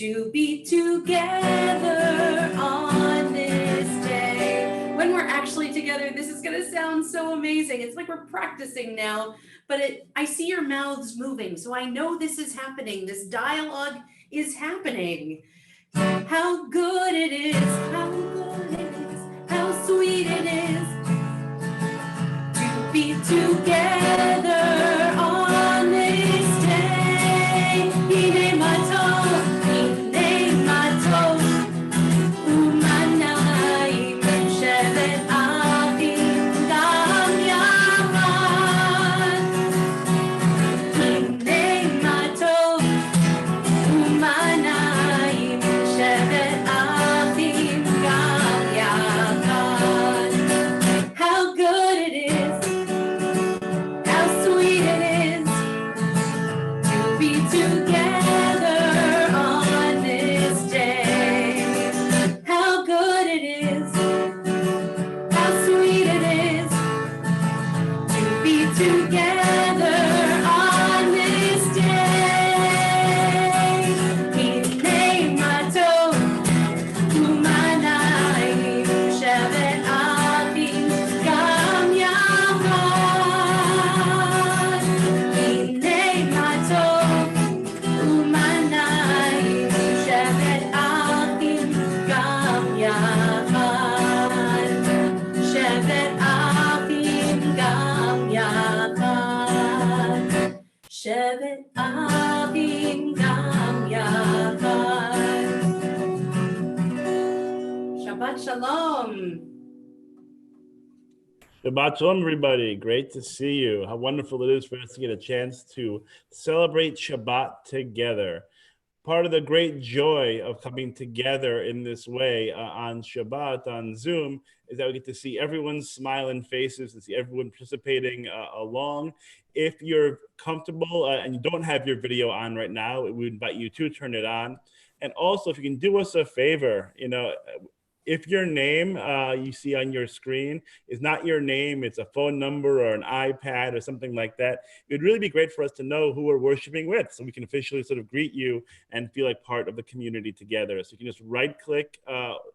to be together on this day. When we're actually together, this is gonna sound so amazing. It's like we're practicing now, but I see your mouths moving, so I know this is happening. This dialogue is happening. How good it is, how good it is, how sweet it is to be together on this day. Hine matov, hine matov, umanayim shevet achim gam yachad. Hine matov, umanayim shevet achim gam yachad. How good it is, how sweet it is to be together on this day. How good it is, how sweet it is to be together on this day. Hine matov, umanayim shevet achim gam yachad. Hine matov, umanayim shevet achim gam yachad. Shevet achim gam yachad. Shevet achim gam yachad. Shabbat shalom. Shabbat shalom, everybody. Great to see you. How wonderful it is for us to get a chance to celebrate Shabbat together. Part of the great joy of coming together in this way on Shabbat, on Zoom, is that we get to see everyone's smiling faces, to see everyone participating along. If you're comfortable and you don't have your video on right now, we invite you to turn it on. And also, if you can do us a favor, if your name you see on your screen is not your name, it's a phone number or an iPad or something like that, it would really be great for us to know who we're worshiping with, so we can officially sort of greet you and feel like part of the community together. So you can just right click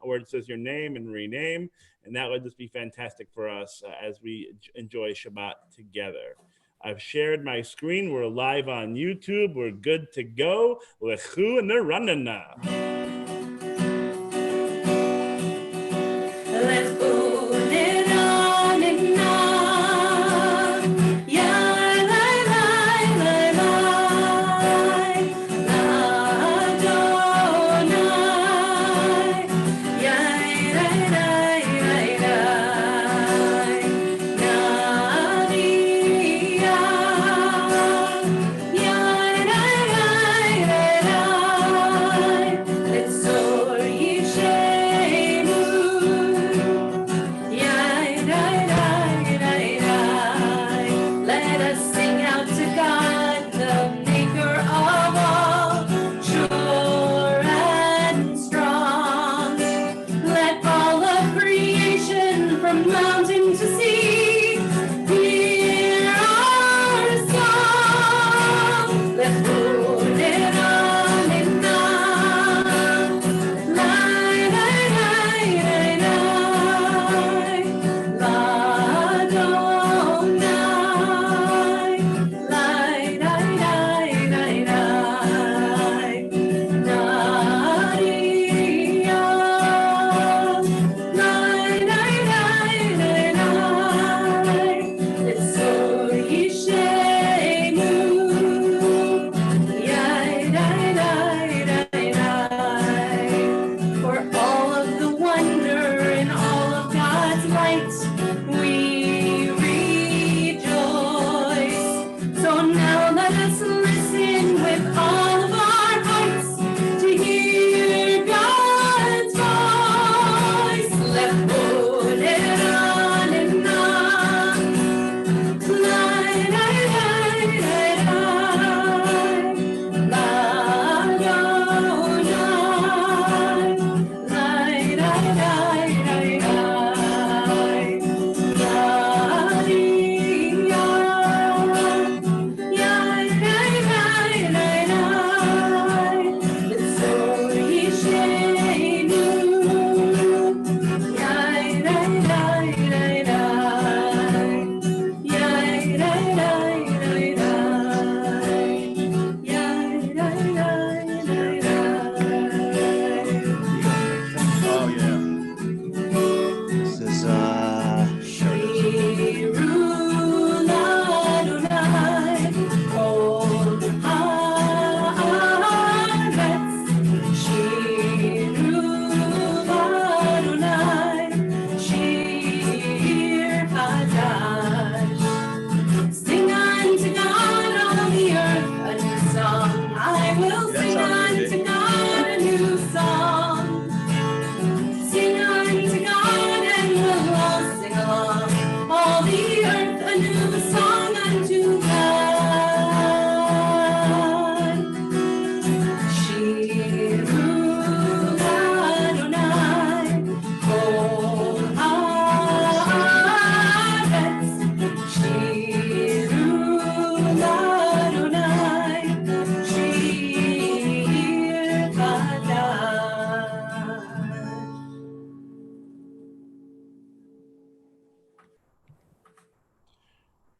where it says your name and rename, and that would just be fantastic for us as we enjoy Shabbat together. I've shared my screen. We're live on YouTube. We're good to go. Lechu neranana. Let's put it on and on. Yeah, lie, lie, lie, lie. Adonai. Yeah, lie, lie, lie, lie. Yadiyah. Yeah, lie, lie, lie, lie.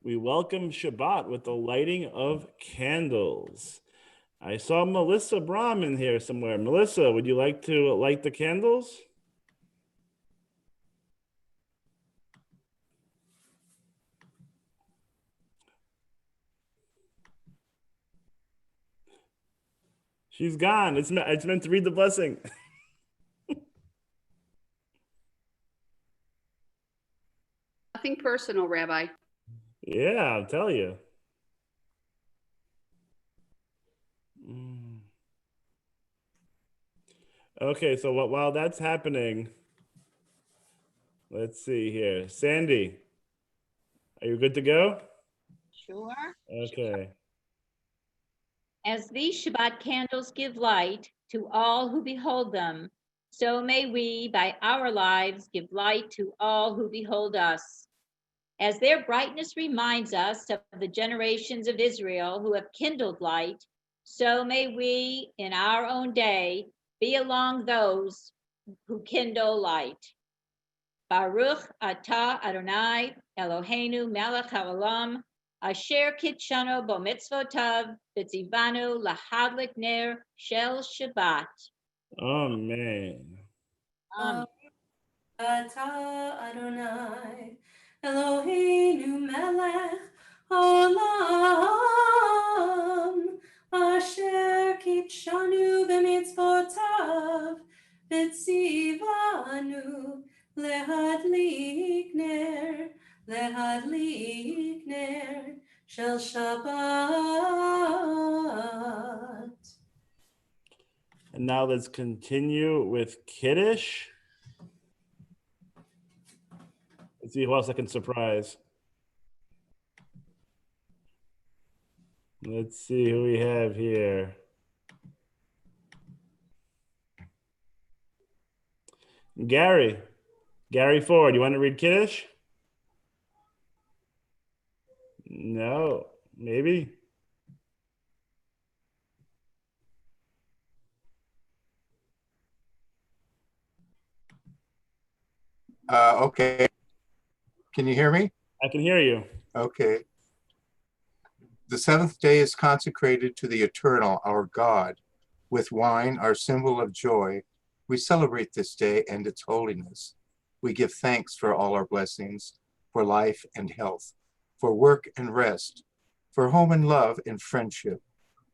we welcome Shabbat with the lighting of candles. I saw Melissa Brahm in here somewhere. Melissa, would you like to light the candles? She's gone. It's meant to read the blessing. Nothing personal, Rabbi. Yeah, I'll tell you. Okay, so while that's happening, let's see here. Sandy, are you good to go? Sure. Okay. As these Shabbat candles give light to all who behold them, so may we, by our lives, give light to all who behold us. As their brightness reminds us of the generations of Israel who have kindled light, so may we, in our own day, be among those who kindle light. Baruch atah Adonai Eloheinu melech haolam, asher kitshanu bo mitzvotav v'tzivanu lahadlik ner shel Shabbat. Amen. Atah Adonai Eloheinu melech haolam, asher kitshanu b'mitzvotav v'tzivanu lehadlik ner shel Shabbat. And now let's continue with Kiddush. Let's see who else I can surprise. Let's see who we have here. Gary Ford, you want to read Kiddush? No, maybe. Okay. Can you hear me? I can hear you. Okay. The seventh day is consecrated to the eternal, our God. With wine, our symbol of joy, we celebrate this day and its holiness. We give thanks for all our blessings, for life and health, for work and rest, for home and love and friendship.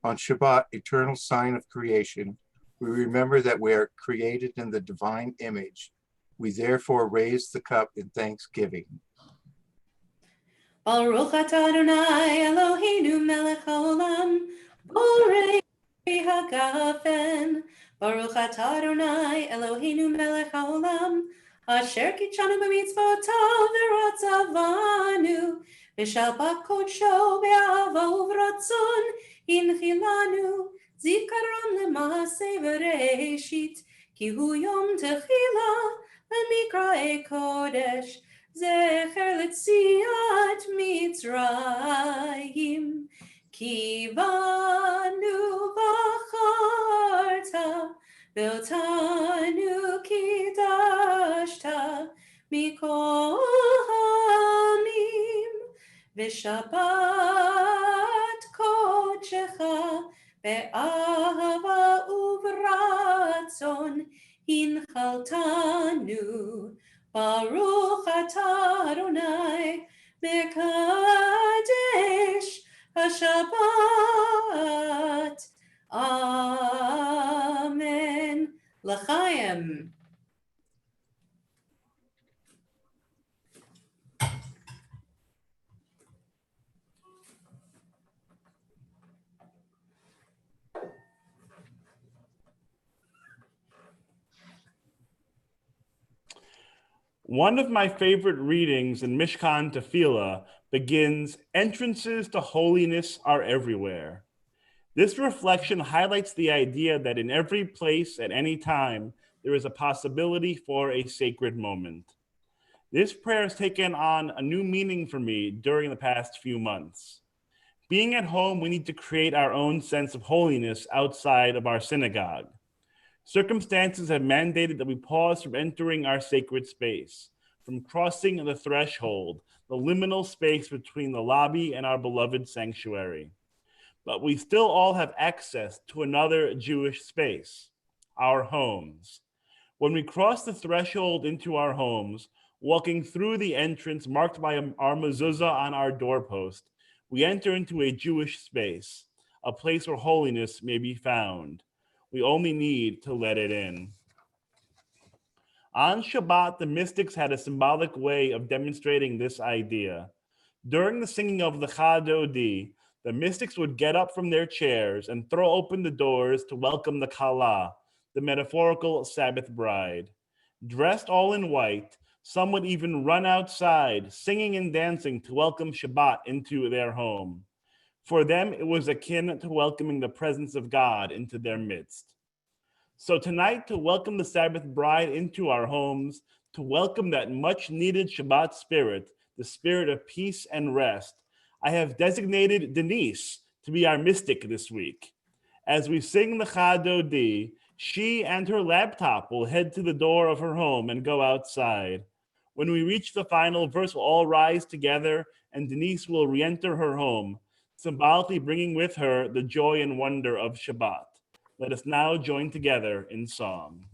On Shabbat, eternal sign of creation, we remember that we are created in the divine image. We therefore raise the cup in thanksgiving. Baruch atah Adonai Eloheinu melech haolam, borei hagafen. Baruch atah Adonai Eloheinu melech haolam, asher kitshanu b'mitzvotav v'ratzavanu, v'shabbat kodsho be'ahava uvratzon inchilanu, zikaron l'maaseh v'reishit, ki hu yom techila l'mikra'e kodesh, Zecher letziat Mitzrayim, Kivanu v'acharta, V'otanu kidashta, Mikol hamim, V'shabbat kodshecha, Be'ahava uvratzon, Inchaltanu, Baruch atah Adonai mekadesh HaShabbat. Amen. L'chaim. One of my favorite readings in Mishkan Tefillah begins, "Entrances to holiness are everywhere." This reflection highlights the idea that in every place at any time, there is a possibility for a sacred moment. This prayer has taken on a new meaning for me during the past few months. Being at home, we need to create our own sense of holiness outside of our synagogue. Circumstances have mandated that we pause from entering our sacred space. from crossing the threshold, the liminal space between the lobby and our beloved sanctuary. But we still all have access to another Jewish space, our homes. When we cross the threshold into our homes, walking through the entrance marked by our mezuzah on our doorpost, we enter into a Jewish space, a place where holiness may be found. We only need to let it in. On Shabbat, the mystics had a symbolic way of demonstrating this idea. During the singing of the Chadodi, the mystics would get up from their chairs and throw open the doors to welcome the Kala, the metaphorical Sabbath bride. Dressed all in white, some would even run outside, singing and dancing to welcome Shabbat into their home. For them, it was akin to welcoming the presence of God into their midst. So tonight, to welcome the Sabbath bride into our homes, to welcome that much-needed Shabbat spirit, the spirit of peace and rest, I have designated Denise to be our mystic this week. As we sing the Chadodi, she and her laptop will head to the door of her home and go outside. When we reach the final verse, we'll all rise together and Denise will re-enter her home, symbolically bringing with her the joy and wonder of Shabbat. Let us now join together in song.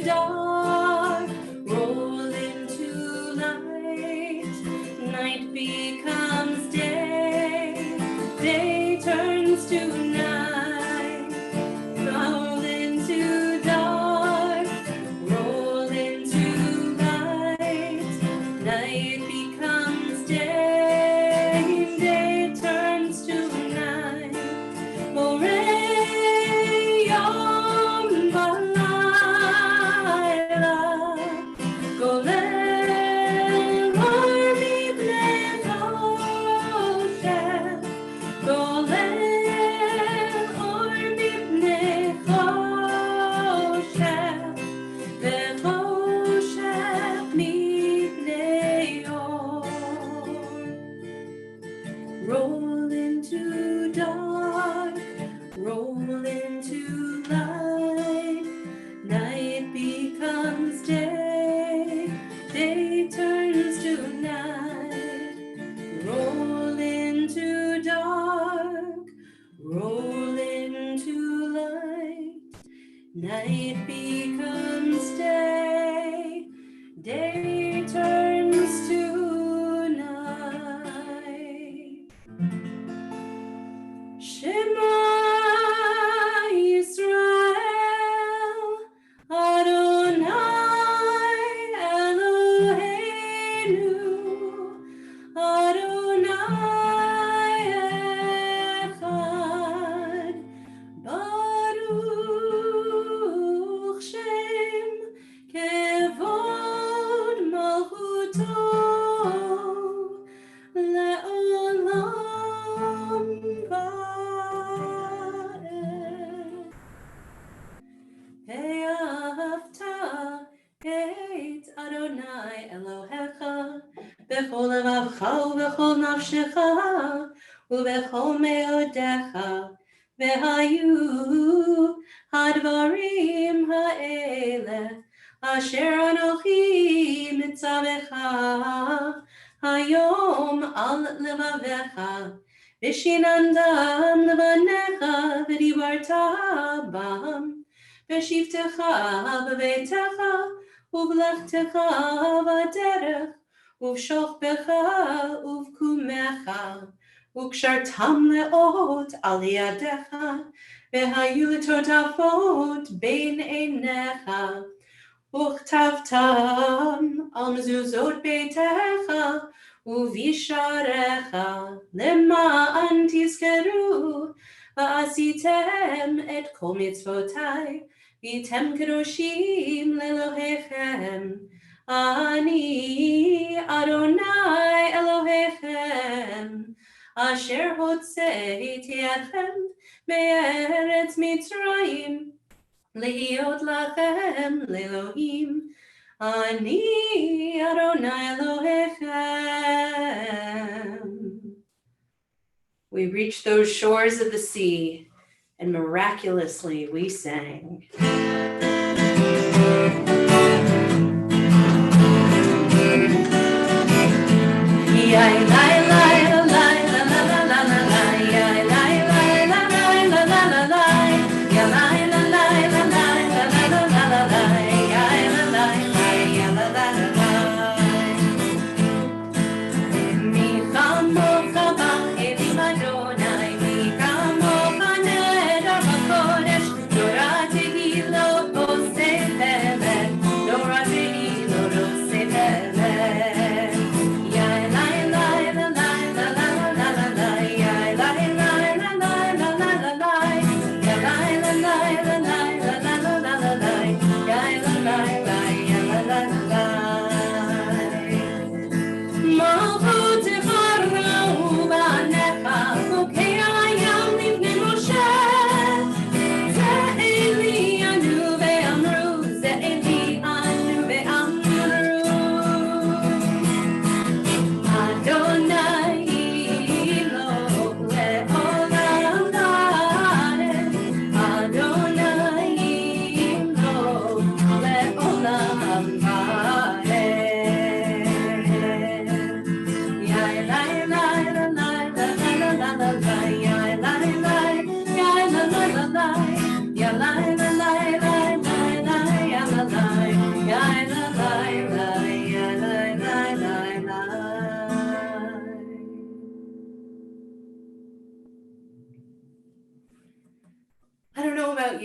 dark, roll into light. Night becomes day, day turns to night. Roll into dark, roll into light. Night becomes day, day turns to night. Morey yom balayla, golem or mibnei choshev, golem or mibnei choshev, vechoshev mibnei or. Roll into dark, roll into light. Night becomes day, day turns to night. Roll into dark, roll into light. Night becomes day, day turns to night. Shema Yisrael, Adonai Eloheinu, Adonai Echad, Baruch Shem Kevod Malchuto Le'olam Va'ed. Ve'ahavta et Adonai Elohecha b'chol levavcha u'b'chol nafshecha u'b'chol me'odecha ve'hayu hadvarim ha'ele asher anochi mitzavecha hayom al levavecha v'shinandam levanecha v'dibarta bam v'shivtecha b'beitecha uv'lechtecha v'derech uv'shochbecha uv'kumecha וקשרתם לאות על ידיך, והיו לטוטפות בין עיניך, וכתבתם על מזוזות ביתך ובשעריך, למען תזכרו, ועשיתם את כל מצוותיי, והייתם קדושים לאלוהיכם. אני אדוני אלוהיכם, אשר הוצאתי אתכם מארץ מצרים, להיות לכם לאלוהים. אני אדוני אלוהיכם. We reached those shores of the sea, and miraculously we sang. Torah Tehilot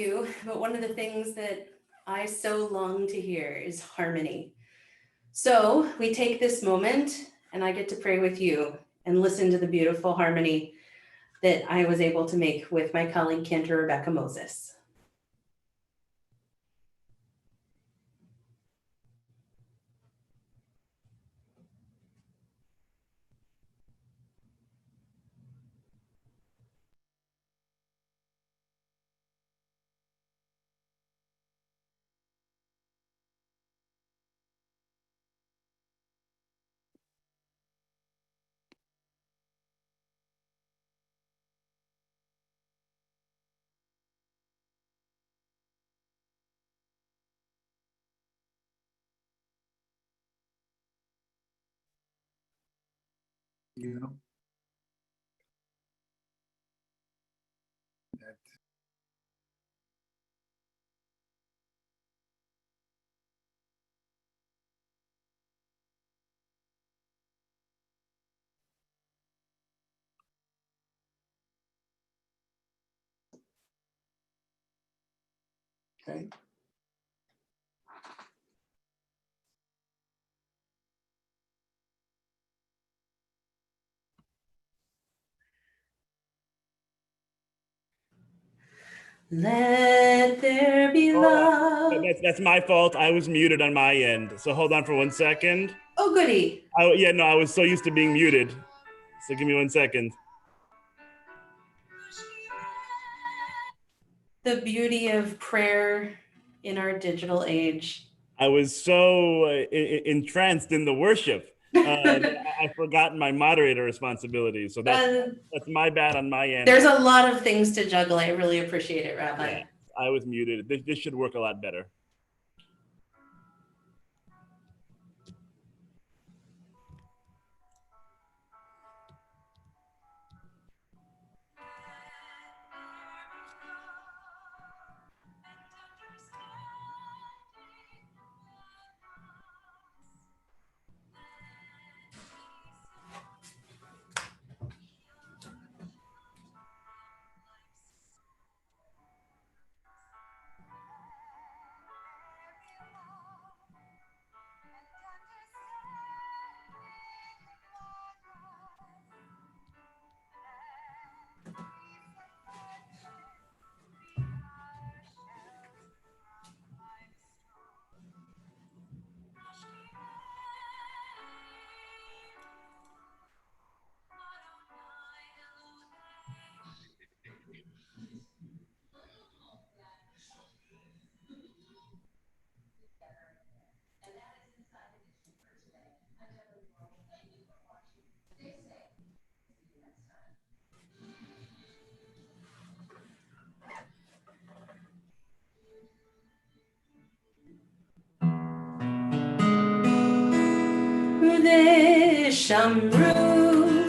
you, but one of the things that I so long to hear is harmony. So we take this moment and I get to pray with you and listen to the beautiful harmony that I was able to make with my colleague Cantor Rebecca Moses. Yeah. Okay. Let there be Hold on. love. That's my fault. I was muted on my end. So hold on for 1 second. Oh, goody. Yeah, no, I was so used to being muted. So give me 1 second. The beauty of prayer in our digital age. I was so entranced in the worship. I've forgotten my moderator responsibilities. So that's my bad on my end. There's a lot of things to juggle. I really appreciate it, Rabbi. Yeah, I was muted. This should work a lot better. Shamru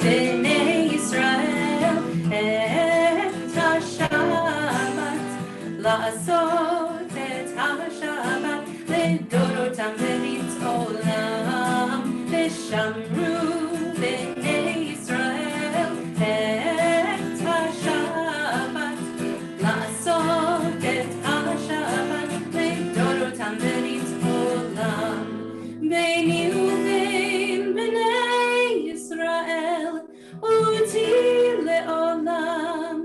b'nei Yisrael et ha-Shabbat la'asot et ha-Shabbat לדורותם ולעולם ושמרו בני ישראל את השבת לעשות את השבת לדורותם ולעולם ביני ובין בני ישראל אותי לעולם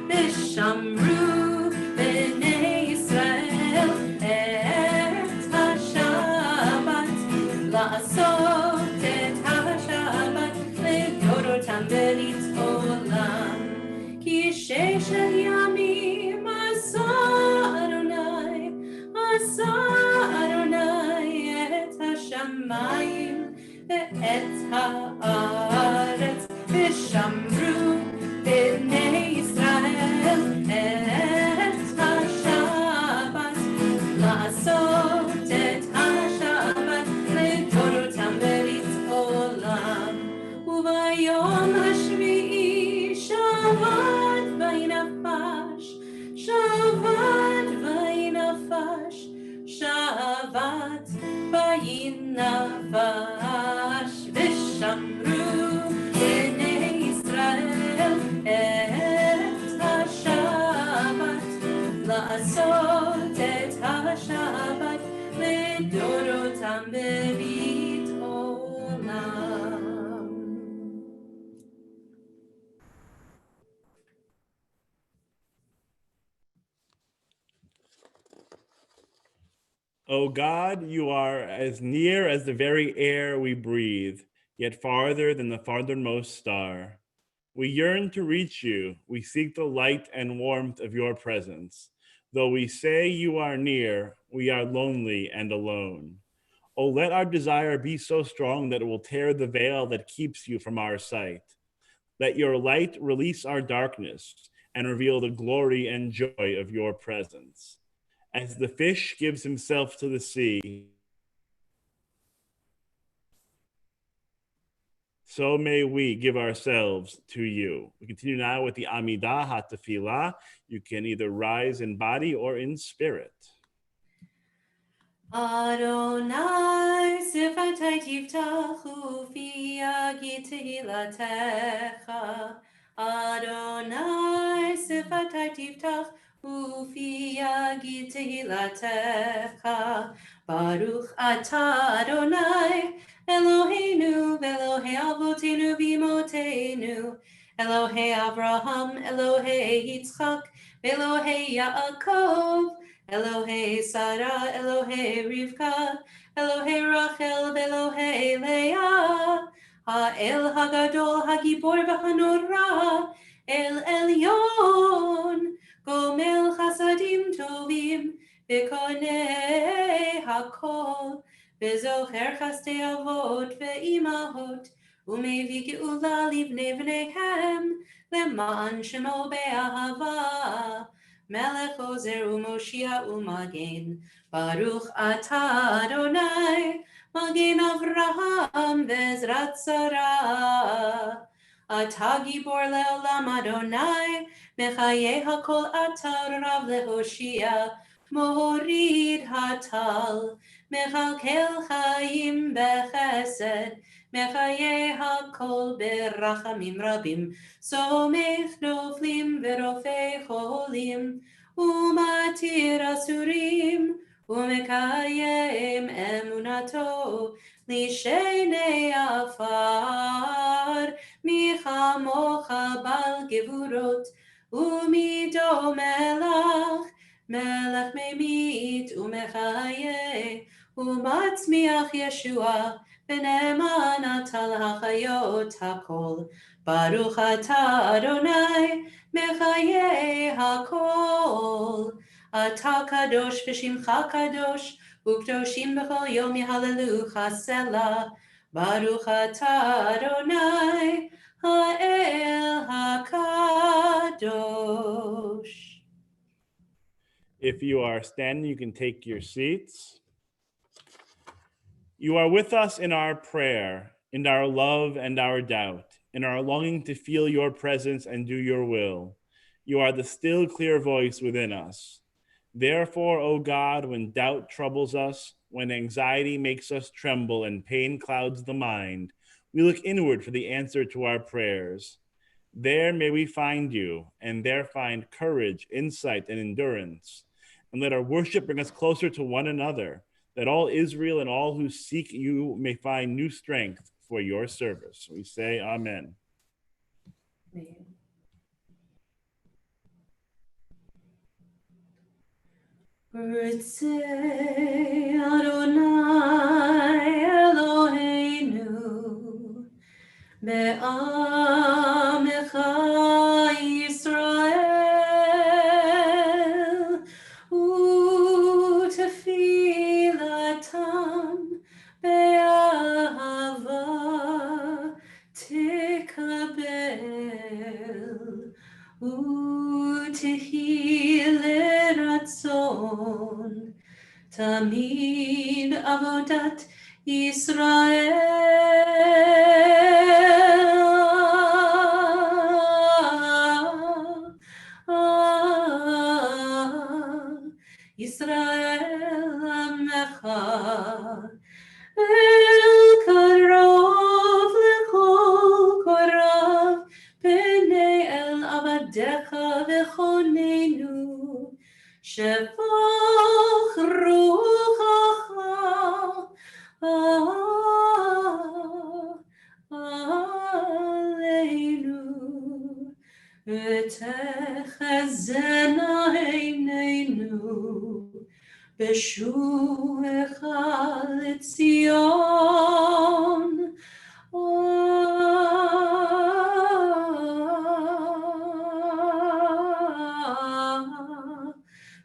ושמרו בני ישראל את השבת לעשות את השבת לדורותם ולעולם כי ששת ימים עשה אדוני את השמיים ואת הארץ ושמרו בני ישראל את השבת לעשות את השבת לדורותם ולעולם וביום השביעי שבת וינפש שבת וינפש שבת וינפש ושמרו בני ישראל לעשות את השבת לדורותם בבית עולם. O God, you are as near as the very air we breathe, yet farther than the farthermost star. We yearn to reach you. We seek the light and warmth of your presence. Though we say you are near, we are lonely and alone. Oh, let our desire be so strong that it will tear the veil that keeps you from our sight. Let your light release our darkness and reveal the glory and joy of your presence. As the fish gives himself to the sea, so may we give ourselves to you. We continue now with the Amidah HaTefilah. You can either rise in body or in spirit. Adonai, Sifatai Tiftach Ufi Yagi Tehilatecha. Adonai, Sifatai Tiftach Ufi Yagi Tehilatecha. Baruch Atah Adonai, Eloheinu, Elohei Avotenu Bimotenu, Elohei Abraham, Elohei Yitzchak, Elohei Yaakov, Elohei Sarah, Elohei Rivka, Elohei Rachel, Elohei Leah, Ha'el Hagadol, Hagibor v'Hanora, El Elyon, Gomel Chasadim Tovim, V'konei Hakol, V'zocher Chastei Avot V'imahot, Umevi Geula Livnei V'neihem, Leman Shemo Be'ahava, Melech Ozer u'Moshia u'Magen, Baruch Atah Adonai, Magen Avraham ve'Ezrat Sarah. Atah Gibor le'olam Adonai, Mechayeh hakol Atah Rav le'Hoshia, Morid hatal, Mechalkel Chaim bechesed, Mechayeh hakol berachamim rabim, Somech noflim verofei cholim, Umatir asurim, Umekayem emunato, Lishenei afar, Michamocha bal gevurot, Umido melach, Melech memit umechayeh, Umatzmiach Yeshua, V'ne'eman atal hachayot hakol, Baruch atah Adonai, mechayeh hakol. Atah kadosh v'shimcha kadosh, u'kdoshim b'chol yom yehallelu Selah. Baruch atah Adonai, ha'el hakadosh. If you are standing, you can take your seats. You are with us in our prayer, in our love and our doubt, in our longing to feel your presence and do your will. You are the still, clear voice within us. Therefore, O God, when doubt troubles us, when anxiety makes us tremble and pain clouds the mind, we look inward for the answer to our prayers. There may we find you, and there find courage, insight, and endurance. And let our worship bring us closer to one another, that all Israel and all who seek you may find new strength for your service. We say amen. Ritzei Adonai Eloheinu Be'amecha Yisrael U'tefilatam Be'ahava Tikabel U'tehi L'ratzon Tamid Avodat Yisrael. Yisrael Amecha. El Karov Lechol Korav B'nei El Avadecha V'chonenu Shevach ruchacha aleinu, v'techazena einenu, b'shuvecha l'tzion.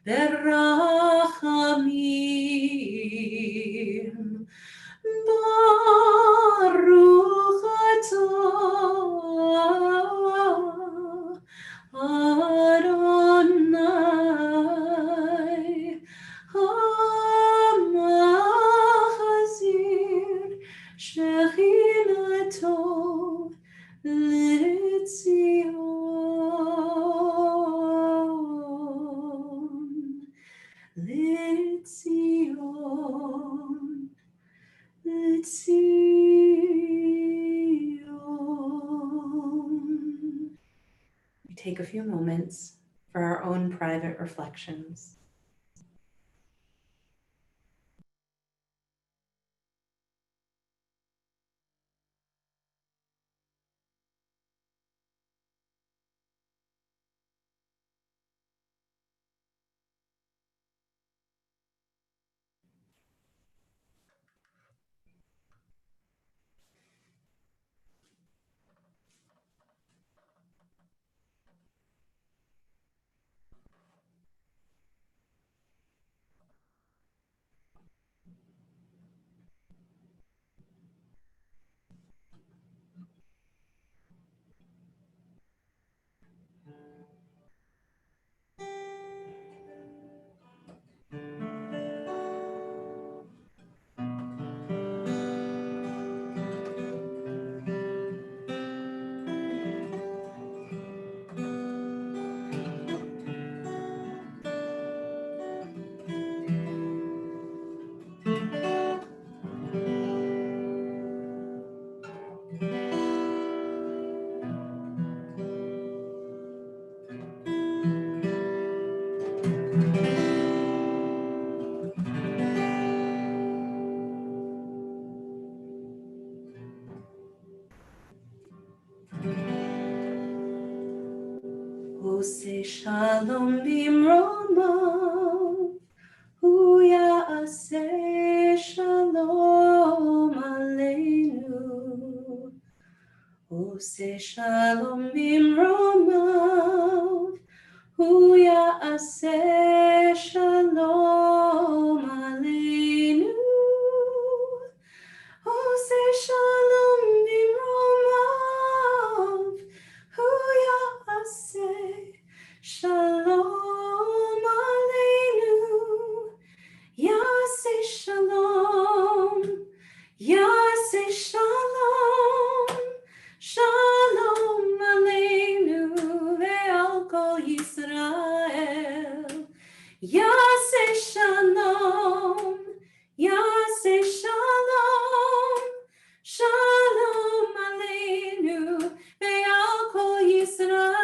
Berachamim, Baruch atah Adonai Hamachazir Shechinato Litzion, Litzion, Litzion. We take a few moments for our own private reflections. Ose shalom bimromav, hu ya'aseh shalom aleinu. Ose shalom bimromav, hu ya'aseh shalom aleinu. Ose shalom bimromav, hu ya'aseh shalom aleinu. Yaseh shalom, yaseh shalom, shalom aleinu ve'al kol Yisrael. Yaseh shalom, yaseh shalom, shalom aleinu ve'al kol Yisrael.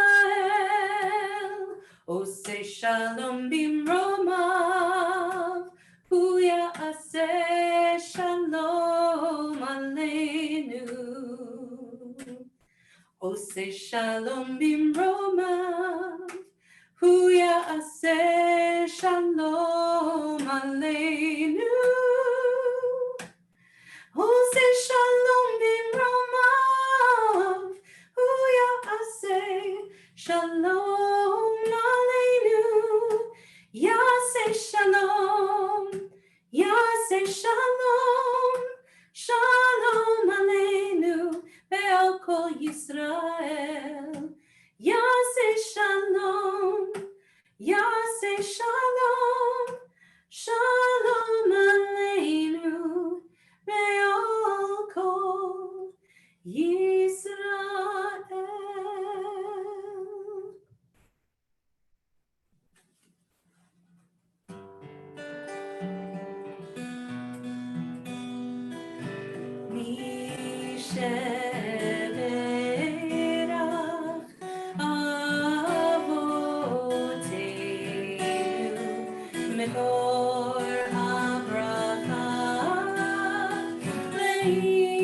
Oseh shalom bimromav, hu ya'aseh shalom aleinu. Oseh shalom bimromav, hu ya'aseh shalom aleinu. Oseh shalom bimromav, hu ya'aseh shalom aleinu. Yaseh shalom, yaseh shalom, shalom aleinu ve'al kol Yisrael. Yaseh shalom, yaseh shalom, shalom aleinu ve'al kol Yisrael. Misheverach avotenu Mekor Abraham Leimotenu.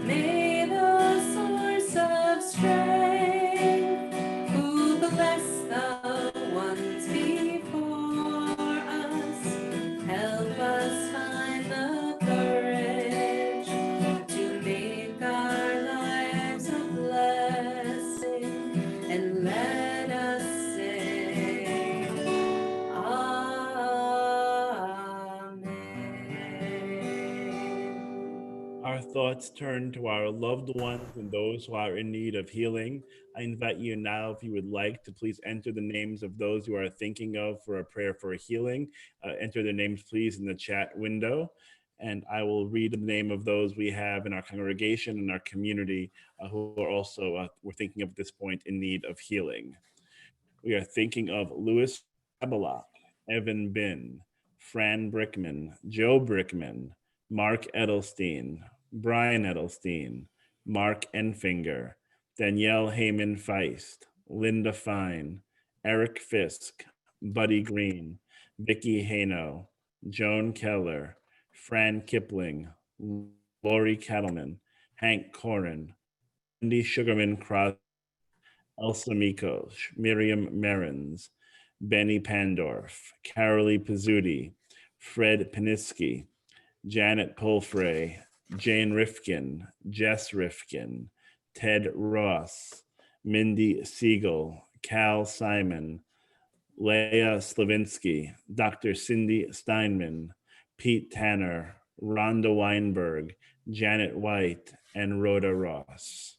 May the source of strength, who bless the ones before us, help us find the courage to make our lives a blessing, and let us say, Amen. Our thoughts turn to our loved ones and those who are in need of healing. I invite you now, if you would like, to please enter the names of those you are thinking of for a prayer for healing. Enter their names, please, in the chat window. And I will read the name of those we have in our congregation and our community who are also, we're thinking of at this point, in need of healing. We are thinking of Louis Abelak, Evan Bin, Fran Brickman, Joe Brickman, Mark Edelstein, Brian Edelstein, Mark Enfinger, Danielle Heyman Feist, Linda Fine, Eric Fisk, Buddy Green, Vicky Hano, Joan Keller, Fran Kipling, Lori Kettleman, Hank Corin, Cindy Sugarman Crosby, Elsa Mikos, Miriam Merens, Benny Pandorf, Carolee Pizzuti, Fred Paniski, Janet Polfrey, Jane Rifkin, Jess Rifkin, Ted Ross, Mindy Siegel, Cal Simon, Leah Slavinsky, Dr. Cindy Steinman, Pete Tanner, Rhonda Weinberg, Janet White, and Rhoda Ross.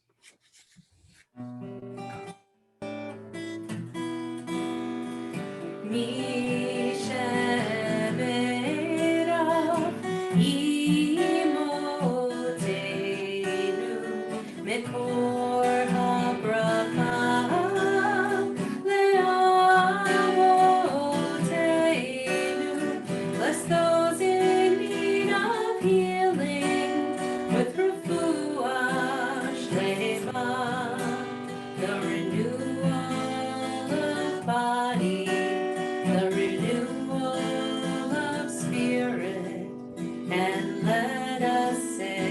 Mekor Abraham Leamotenu. Bless those in need of healing with refuah shlema, the renewal of body, the renewal of spirit, and let us say,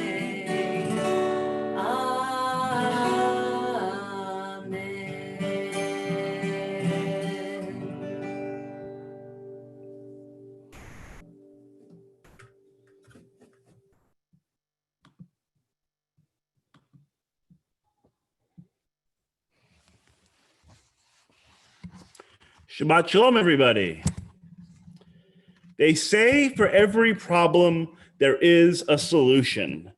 Shabbat Shalom, everybody. They say for every problem, there is a solution.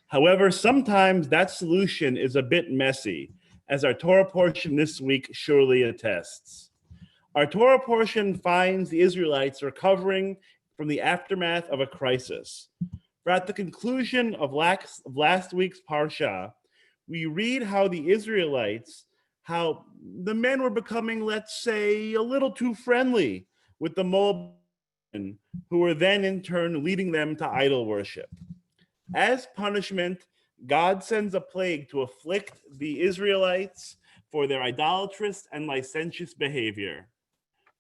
However, sometimes that solution is a bit messy, as our Torah portion this week surely attests. Our Torah portion finds the Israelites recovering from the aftermath of a crisis. For at the conclusion of last week's Parsha, we read how the Israelites, how the men were becoming, let's say, a little too friendly with the Moabites, who were then in turn leading them to idol worship. As punishment, God sends a plague to afflict the Israelites for their idolatrous and licentious behavior.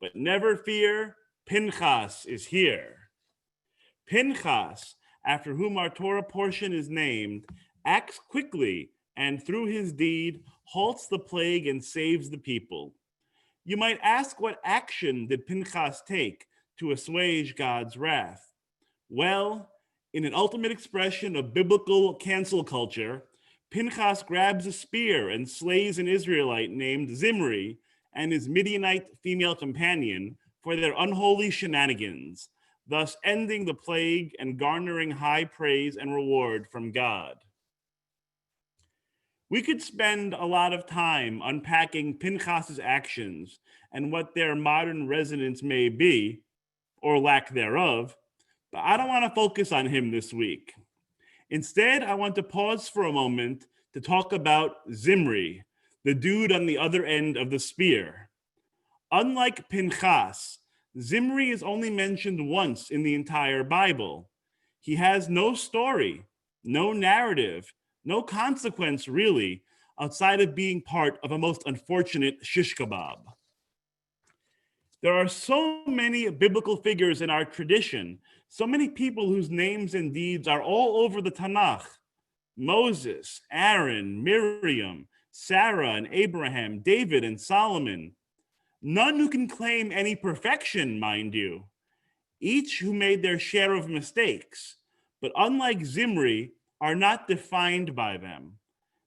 But never fear, Pinchas is here. Pinchas, after whom our Torah portion is named, acts quickly and through his deed halts the plague and saves the people. You might ask, what action did Pinchas take to assuage God's wrath? Well, in an ultimate expression of biblical cancel culture, Pinchas grabs a spear and slays an Israelite named Zimri and his Midianite female companion for their unholy shenanigans, thus ending the plague and garnering high praise and reward from God. We could spend a lot of time unpacking Pinchas's actions and what their modern resonance may be, or lack thereof, but I don't want to focus on him this week. Instead, I want to pause for a moment to talk about Zimri, the dude on the other end of the spear. Unlike Pinchas, Zimri is only mentioned once in the entire Bible. He has no story, no narrative, no consequence really, outside of being part of a most unfortunate shish kebab. There are so many biblical figures in our tradition, so many people whose names and deeds are all over the Tanakh. Moses, Aaron, Miriam, Sarah and Abraham, David and Solomon. None who can claim any perfection, mind you. Each who made their share of mistakes, but unlike Zimri, are not defined by them.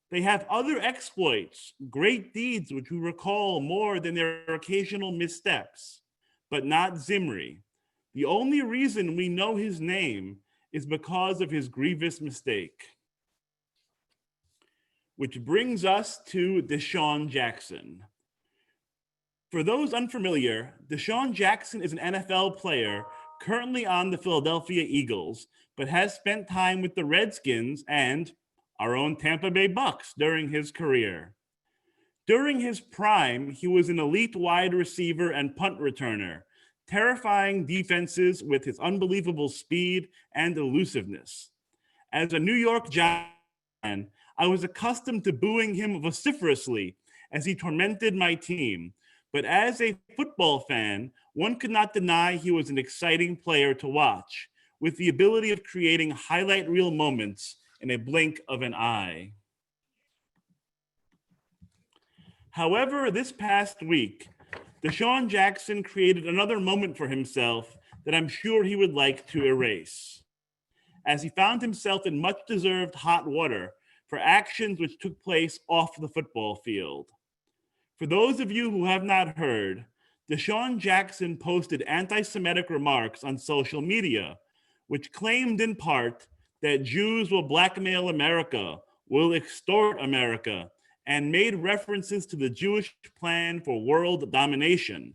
They have other exploits, great deeds which we recall more than their occasional missteps, but not Zimri. The only reason we know his name is because of his grievous mistake. Which brings us to Deshaun Jackson. For those unfamiliar, Deshaun Jackson is an NFL player currently on the Philadelphia Eagles, but has spent time with the Redskins and our own Tampa Bay Bucks during his career. During his prime, he was an elite wide receiver and punt returner, terrifying defenses with his unbelievable speed and elusiveness. As a New York Giants fan, I was accustomed to booing him vociferously as he tormented my team. But as a football fan, one could not deny he was an exciting player to watch, with the ability of creating highlight reel moments in a blink of an eye. However, this past week, Deshaun Jackson created another moment for himself that I'm sure he would like to erase, as he found himself in much-deserved hot water for actions which took place off the football field. For those of you who have not heard, Deshaun Jackson posted anti-Semitic remarks on social media, which claimed in part that Jews will blackmail America, will extort America, and made references to the Jewish plan for world domination.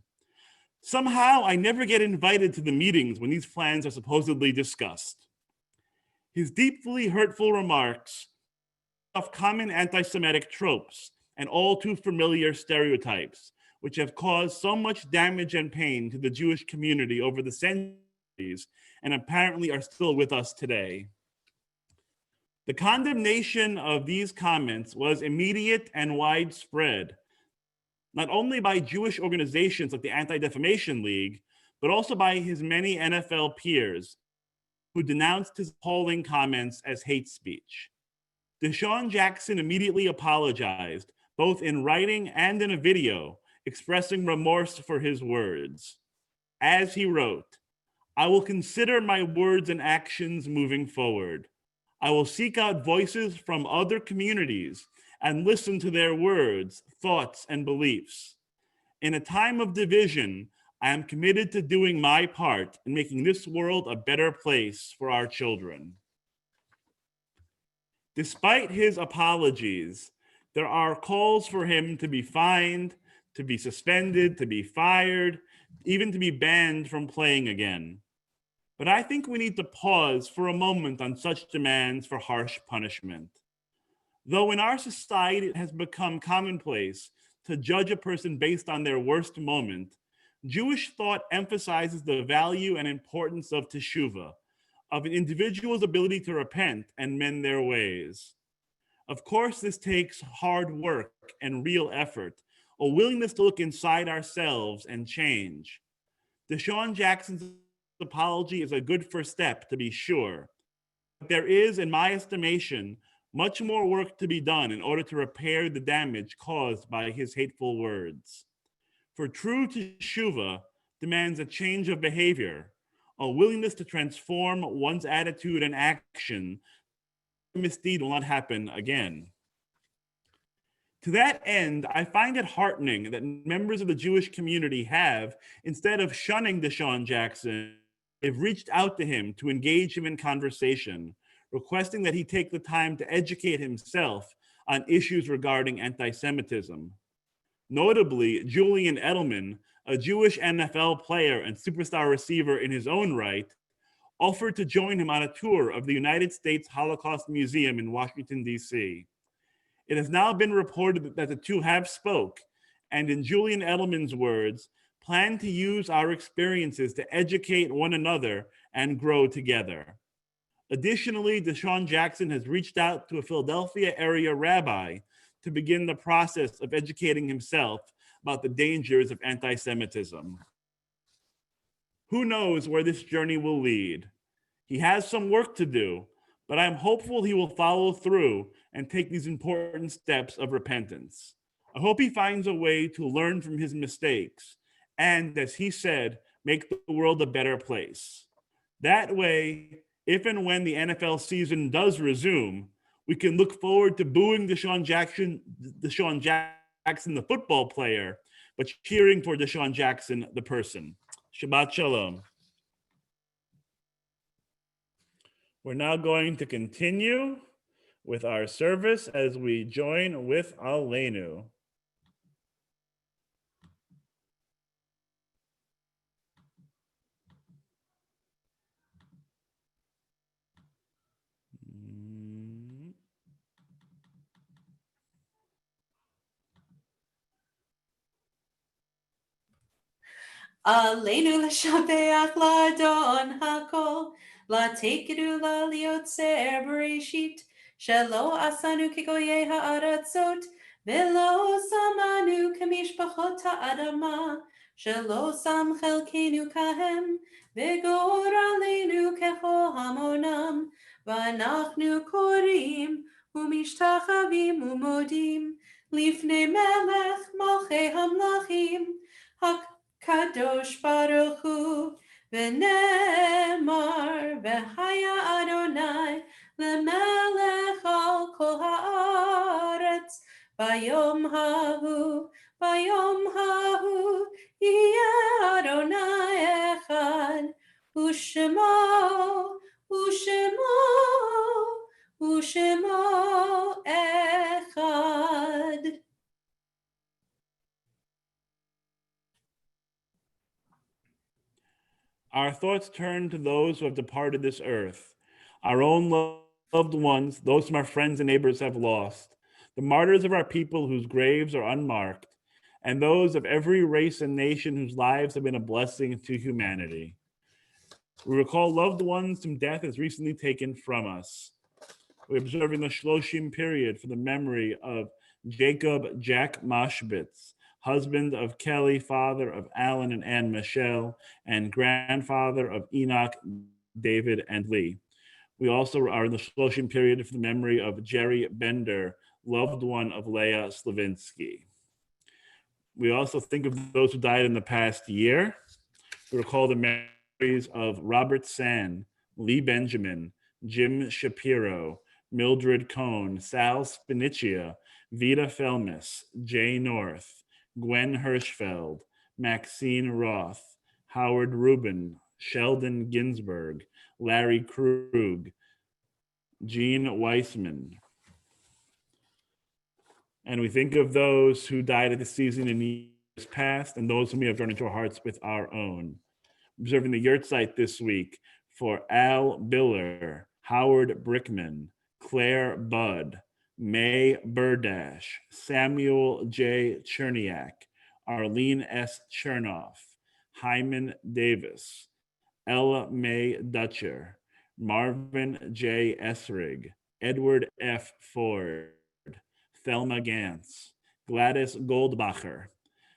Somehow, I never get invited to the meetings when these plans are supposedly discussed. His deeply hurtful remarks of common anti-Semitic tropes and all too familiar stereotypes, which have caused so much damage and pain to the Jewish community over the centuries and apparently are still with us today. The condemnation of these comments was immediate and widespread, not only by Jewish organizations like the Anti-Defamation League, but also by his many NFL peers who denounced his appalling comments as hate speech. Deshaun Jackson immediately apologized, both in writing and in a video, expressing remorse for his words. As he wrote, "I will consider my words and actions moving forward. I will seek out voices from other communities and listen to their words, thoughts, and beliefs. In a time of division, I am committed to doing my part in making this world a better place for our children." Despite his apologies, there are calls for him to be fined, to be suspended, to be fired, even to be banned from playing again. But I think we need to pause for a moment on such demands for harsh punishment. Though in our society it has become commonplace to judge a person based on their worst moment, Jewish thought emphasizes the value and importance of teshuvah, of an individual's ability to repent and mend their ways. Of course, this takes hard work and real effort, a willingness to look inside ourselves and change. Deshaun Jackson's apology is a good first step, to be sure. But there is, in my estimation, much more work to be done in order to repair the damage caused by his hateful words. For true teshuvah demands a change of behavior, a willingness to transform one's attitude and action. Misdeed will not happen again. To that end, I find it heartening that members of the Jewish community have, instead of shunning Deshaun Jackson, they've reached out to him to engage him in conversation, requesting that he take the time to educate himself on issues regarding anti-Semitism. Notably, Julian Edelman, a Jewish NFL player and superstar receiver in his own right, offered to join him on a tour of the United States Holocaust Museum in Washington, D.C. It has now been reported that the two have spoke, and in Julian Edelman's words, plan to use our experiences to educate one another and grow together. Additionally, Deshaun Jackson has reached out to a Philadelphia area rabbi to begin the process of educating himself about the dangers of anti-Semitism. Who knows where this journey will lead? He has some work to do, but I'm hopeful he will follow through and take these important steps of repentance. I hope he finds a way to learn from his mistakes and, as he said, make the world a better place. That way, if and when the NFL season does resume, we can look forward to booing Deshaun Jackson, the football player, but cheering for Deshaun Jackson, the person. Shabbat Shalom. We're now going to continue with our service as we join with Aleinu. עלינו לשבח לאדון הכל, לתקדו לה ליוצר בראשית, שלא עשנו כגויי הארצות, ולא שמנו כמשפחות האדמה, שלא שם חלקנו כהם, וגור עלינו ככל המונם, ואנחנו קוראים ומשתחווים ומודים, לפני מלך מלכי המלכים, הקדוש ברוך הוא, ונאמר, והיה אדוני למלך על כל הארץ, ביום ההוא, יהיה אדוני אחד, ושמו אחד. Our thoughts turn to those who have departed this earth, our own loved ones, those whom our friends and neighbors have lost, the martyrs of our people whose graves are unmarked, and those of every race and nation whose lives have been a blessing to humanity. We recall loved ones whom death has recently taken from us. We're observing the Shloshim period for the memory of Jacob Jack Mashbitz, husband of Kelly, father of Alan and Ann Michelle, and grandfather of Enoch, David, and Lee. We also are in the Shloshim period for the memory of Jerry Bender, loved one of Leah Slavinsky. We also think of those who died in the past year. We recall the memories of Robert San, Lee Benjamin, Jim Shapiro, Mildred Cohn, Sal Spinicia, Vita Felmis, Jay North, Gwen Hirschfeld, Maxine Roth, Howard Rubin, Sheldon Ginsberg, Larry Krug, Gene Weissman. And we think of those who died at the season in years past and those whom we have drawn into our hearts with our own. Observing the yurtzeit this week for Al Biller, Howard Brickman, Claire Budd, May Burdash, Samuel J. Cherniak, Arlene S. Chernoff, Hyman Davis, Ella Mae Dutcher, Marvin J. Essrig, Edward F. Ford, Thelma Gantz, Gladys Goldbacher,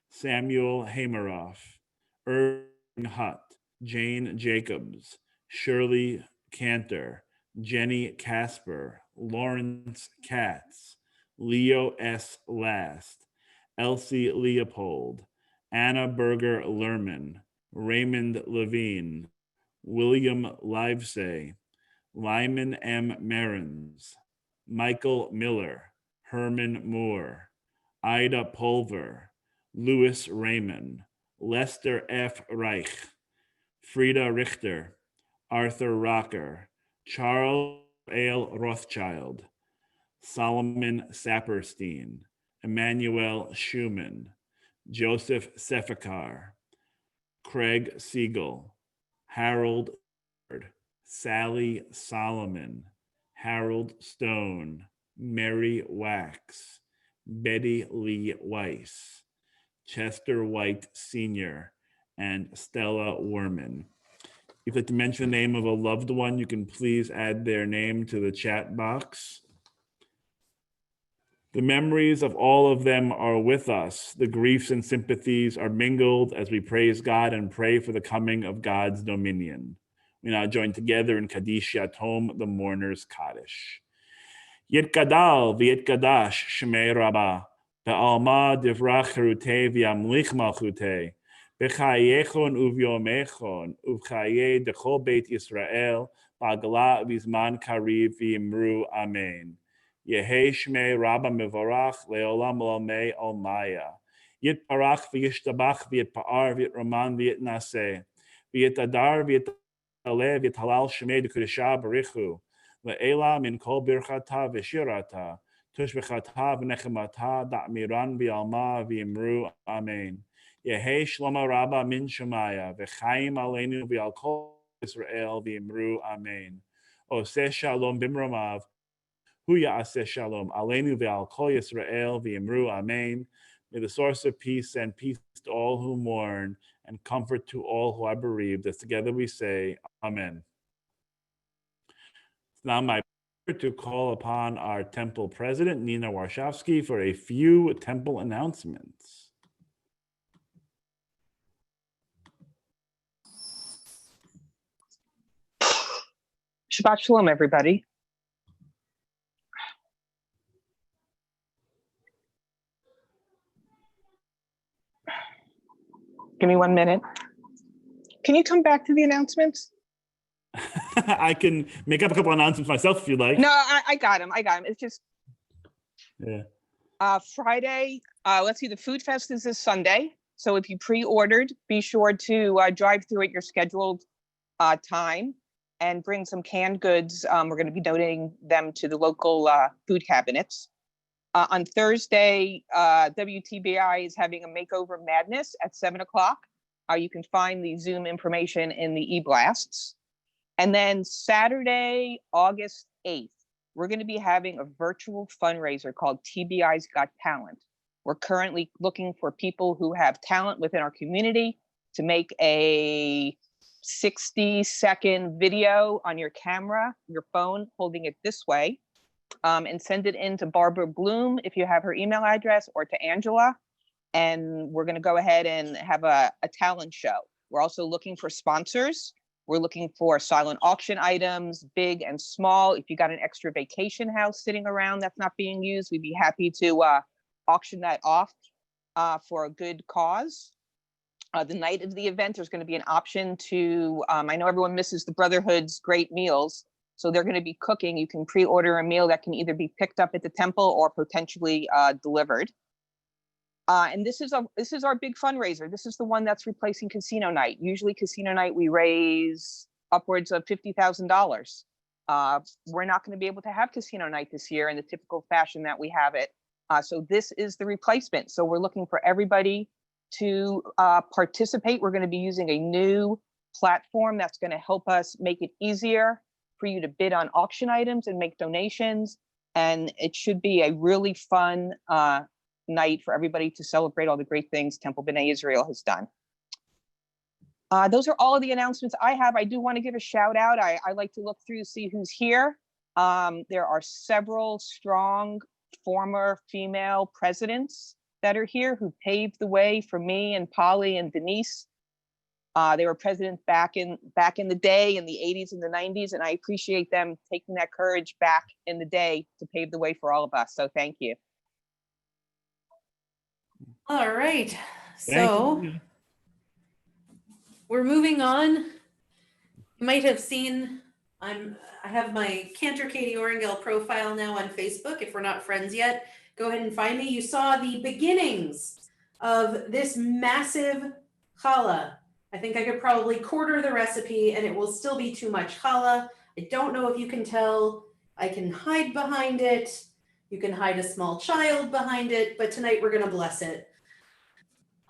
Samuel Hameroff, Irving Hutt, Jane Jacobs, Shirley Cantor, Jenny Casper, Lawrence Katz, Leo S. Last, Elsie Leopold, Anna Berger Lerman, Raymond Levine, William Livesay, Lyman M. Merens, Michael Miller, Herman Moore, Ida Pulver, Louis Raymond, Lester F. Reich, Frida Richter, Arthur Rocker, Charles A. Rothschild, Solomon Saperstein, Emmanuel Schumann, Joseph Sefakar, Craig Siegel, Harold, Sally Solomon, Harold Stone, Mary Wax, Betty Lee Weiss, Chester White Sr., and Stella Werman. If you'd like to mention the name of a loved one, you can please add their name to the chat box. The memories of all of them are with us. The griefs and sympathies are mingled as we praise God and pray for the coming of God's dominion. We now join together in Kaddish Yatom, the mourner's Kaddish. Yitkadal v'yitkadash shmei Rabbah, be'alma divrach cherutei v'yamlich malchutei, b'chayechon uv'yomechon, uv'chayei dechol beit Yisrael, ba'agala v'zman kariv v'yimru amen. Yehi shmei Rabbah mevorach le'olam olamei olmaya. Yitparach v'yishtabach v'yitpa'ar v'yitraman v'yitnaseh, v'yitadar v'yitaleh v'yitalal shmei d'kudesha barichu. Le'ela min kol birchata v'shirata, tushbechata v'nechemata, da'miran v'alma v'imru amen. Yehi shlomo Rabbah min shemaya, v'chaim aleinu v'al kol Israel v'imru amen. Oseh shalom bimromav, hu ya'aseh shalom aleinu v'al kol Yisrael v'imru amen. May the source of peace send peace to all who mourn and comfort to all who are bereaved. As together we say, Amen. It's now my pleasure to call upon our temple president, Nina Warshawski, for a few temple announcements. Shabbat Shalom, everybody. Give me 1 minute. Can you come back to the announcements? I can make up a couple announcements myself if you'd like. No, I got them. It's just Yeah. Friday. Let's see, the Food Fest is this Sunday. So if you pre-ordered, be sure to drive through at your scheduled time and bring some canned goods. We're going to be donating them to the local food cabinets. On Thursday, WTBI is having a makeover madness at 7 o'clock. You can find the Zoom information in the e-blasts. And then Saturday, August 8th, we're going to be having a virtual fundraiser called TBI's Got Talent. We're currently looking for people who have talent within our community to make a 60-second video on your camera, your phone, holding it this way, and send it in to Barbara Bloom if you have her email address, or to Angela. And we're going to go ahead and have a talent show. We're also looking for sponsors. We're looking for silent auction items, big and small. If you got an extra vacation house sitting around that's not being used, we'd be happy to auction that off for a good cause. The night of the event, there's going to be an option to, I know everyone misses the Brotherhood's great meals, so they're going to be cooking. You can pre-order a meal that can either be picked up at the temple or potentially delivered. And this is our big fundraiser. This is the one that's replacing Casino Night. Usually Casino Night, we raise upwards of $50,000. We're not going to be able to have Casino Night this year in the typical fashion that we have it. So this is the replacement. So we're looking for everybody to participate. We're going to be using a new platform that's going to help us make it easier for you to bid on auction items and make donations. And it should be a really fun night for everybody to celebrate all the great things Temple B'nai Israel has done. Those are all of the announcements I have. I do want to give a shout out. I like to look through to see who's here. There are several strong former female presidents that are here who paved the way for me and Polly and Denise. They were presidents back in the day, in the 80s and the 90s, and I appreciate them taking that courage back in the day to pave the way for all of us. So thank you. All right, Thank so you. we're moving on. You might have seen, I have my Cantor Katie Orangel profile now on Facebook. If we're not friends yet, go ahead and find me. You saw the beginnings of this massive challah. I think I could probably quarter the recipe and it will still be too much challah. I don't know if you can tell. I can hide behind it. You can hide a small child behind it, but tonight we're gonna bless it.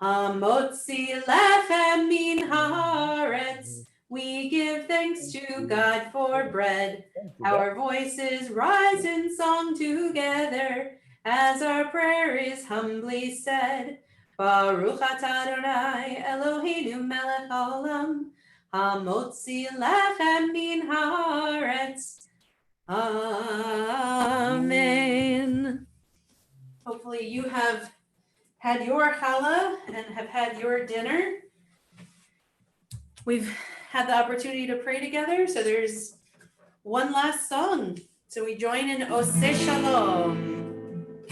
Hamotzi lechem min haaretz. We give thanks to God for bread. Our voices rise in song together as our prayer is humbly said. Baruch atah Adonai Eloheinu melech haolam. Hamotzi lechem min haaretz. Amen. Hopefully you have had your challah and have had your dinner. We've had the opportunity to pray together, so there's one last song. So we join in Oseh Shalom.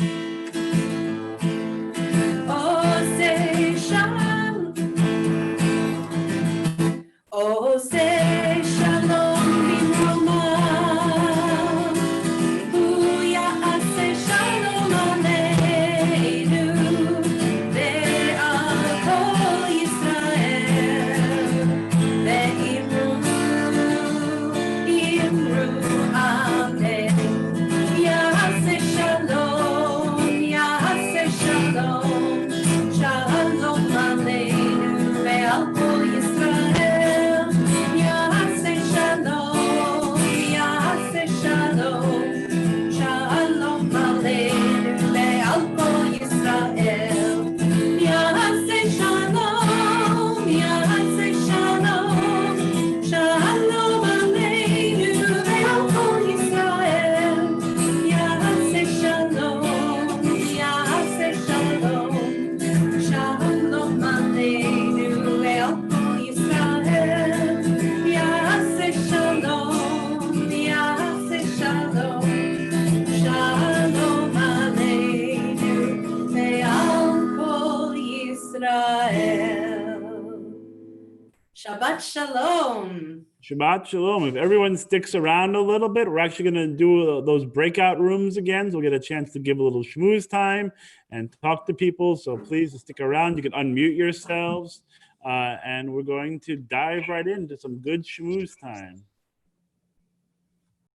Oseh Shalom. Oseh Shalom Bimromah. Hu ya'aseh shalom aleinu ve'al kol Yisrael. Ve'imru amen. Ya'aseh shalom, ya'aseh shalom. Shalom aleinu ve'al kol Yisrael. Ya'aseh shalom, ya'aseh shalom. Shalom aleinu ve'al kol Yisrael. Ya'aseh shalom, ya'aseh shalom. Shalom aleinu ve'al kol Yisrael. Ya'aseh shalom, ya'aseh shalom. Shalom aleinu ve'al kol Yisrael. Ya'aseh shalom, ya'aseh shalom. Shalom aleinu ve'al kol Yisrael. Shabbat shalom. Shabbat shalom. If everyone sticks around a little bit, we're actually going to do those breakout rooms again. So we'll get a chance to give a little schmooze time and talk to people. So please stick around. You can unmute yourselves. And we're going to dive right into some good schmooze time.